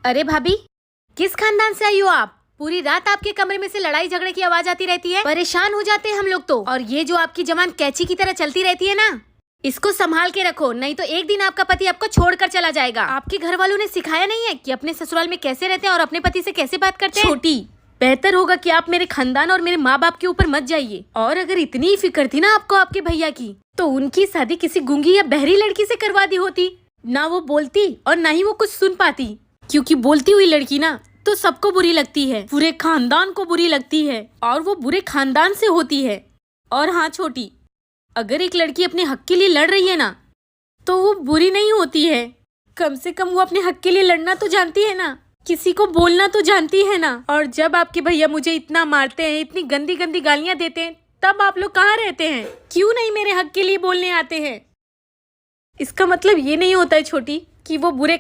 अरे भाभी, किस खानदान से आई हो आप? पूरी रात आपके कमरे में से लड़ाई झगड़े की आवाज आती रहती है। परेशान हो जाते हैं हम लोग तो। और ये जो आपकी जबान कैंची की तरह चलती रहती है ना, इसको संभाल के रखो, नहीं तो एक दिन आपका पति आपको छोड़कर चला जाएगा। आपके घर वालों ने सिखाया नहीं है कि अपने ससुराल में कैसे रहते हैं और अपने पति से कैसे बात करते हैं? छोटी, बेहतर होगा कि आप मेरे खानदान और मेरे माँ बाप के ऊपर मत जाइए। और अगर इतनी ही फिक्र थी ना आपको आपके भैया की, तो उनकी शादी किसी गूंगी या बहरी लड़की से करवा दी होती। ना वो बोलती और ना ही वो कुछ सुन पाती, क्योंकि बोलती हुई लड़की ना तो सबको बुरी लगती है, पूरे खानदान को बुरी लगती है, और वो बुरे खानदान से होती है। और हाँ छोटी, अगर एक लड़की अपने हक के लिए लड़ रही है ना, तो वो बुरी नहीं होती है। कम से कम वो अपने हक के लिए लड़ना तो जानती है ना, किसी को बोलना तो जानती है ना। और जब आपके भैया मुझे इतना मारते हैं, इतनी गंदी गंदी गालियां देते हैं, तब आप लोग कहाँ रहते हैं? क्यों नहीं मेरे हक के लिए बोलने आते हैं? इसका मतलब ये नहीं होता है छोटी कि वो बुरे